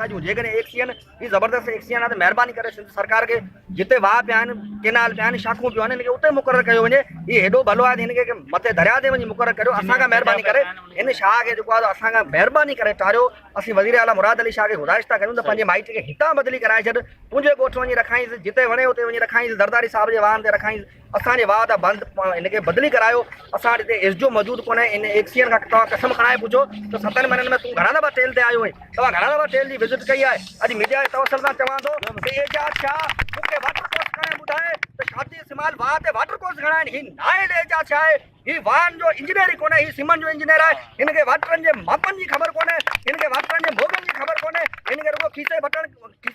जूं जेकॾहिं एक्सियन ही ज़बरदस्त एक्सियन आहे त महिरबानी करे सिंध सरकार के जिते वाह पिया आहिनि केनाल पिया आहिनि शाखूं पियूं आहिनि हिनखे उते मुक़ररु कयो वञे। हीउ हेॾो भलो आहे त हिनखे मथे दरिया ते वञी मुक़ररु करियो। असांखां महिरबानी करे हिन शाह खे जेको आहे असांखां महिरबानी करे टारियो। असीं वज़ीर आला मुराद अली शाह खे गुज़ारिश था कयूं त पंहिंजे माइट खे हितां बदिली कराए छॾ, तुंहिंजे ॻोठ वञी रखाईंसि, जिते वणे उते वञी रखाईंसि, ज़रदारी साहिब जे वाहन ते रखाईंसि। असांजे वाह त बंदि हिनखे बदिली करायो। असां वटि हिते इज़्जो मौजूदु कोन्हे। इन एक्सियन खां तव्हां कसम खणाए पुछो त 7 महीननि में तूं घणा दफ़ा टेल ते आयो आहीं, तव्हां घणा दफ़ा टेल जी विज़िट कई आहे। अॼु मीडिया जे तवसल सां चवां थो त एजाज शाह मूंखे वाटर कोर्स खणे ॿुधाए त शादी इस्तेमाल वाह ते वाटर कोर्स घणा आहिनि। हीउ नाइल एजाज छा आहे? हीउ वाहन जो इंजीनियर ई कोन्हे, हीउ सीमेंट जो इंजीनियर आहे। हिनखे वाटरनि जे मापनि जी ख़बर कोन्हे, हिनखे वाटरनि जे मोगनि जी ख़बर कोन्हे। हिनखे रुॻो खीसे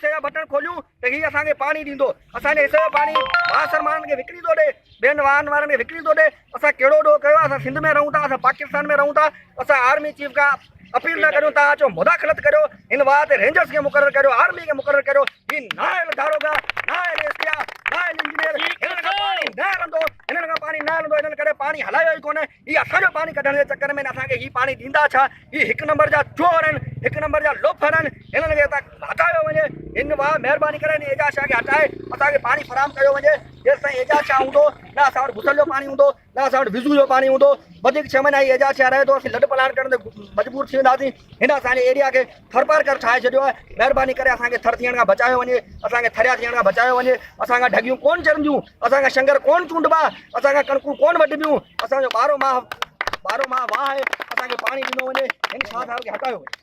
जा बटण खोलियूं त हीउ असांखे पाणी ॾींदो। असांजे हिसे जो पाणी बासर माण्हुनि खे विकिणी थो ॾे, ॿियनि वाहन वारनि खे विकिणी थो ॾे। असां कहिड़ो ॾोह कयो? असां सिंध में रहूं था, असां पाकिस्तान में रहूं था। असां आर्मी चीफ खां अपील न करियूं, तव्हां अचो मुदाख़लत करियो, हिन वाह ते रेंजर्स खे मुक़ररु करियो, आर्मी खे मुक़ररु करियो। हीउ नाइल दारोगा, नाइल एसपिया, नाइल इंजीनियर, हिननि खां पाणी न हलंदो, हिननि खां पाणी न हलंदो। हिननि करे पाणी हलायो ई कोन्हे। हीउ असांजो पाणी कढण जे चकर में असांखे हीउ पाणी ॾींदा छा? हीउ 1 नंबर जा चोर आहिनि, 1 नंबर जा लोफर आहिनि। हिननि खे हितां हटायो वञे। हिन वाह महिरबानी करे हिन एजाज शाह खे हटाए असांखे पाणी फराहम कयो वञे। जेसिताईं एजाज शाह हूंदो न असां वटि घुसल जो पाणी हूंदो, न असां वटि विज़ू जो पाणी हूंदो। वधीक 6 महीना हीउ एजाज शाह रहे थो, असीं लॾ पलाण करण ते मजबूर थी वेंदासीं। हिन असांजे एरिया खे थरपार कर ठाहे छॾियो आहे। महिरबानी करे असांखे थर थियण खां बचायो वञे, असांखे थरिया थियण खां बचायो वञे। असांखां ढगियूं कोन चरंदियूं, असांखां शंगर कोन चूंडबा, असांखां कणकूं कोन वढबियूं। असांजो 12 माह वाह आहे, असांखे पाणी ॾिनो वञे। हिन शाह साहिब खे हटायो वञे।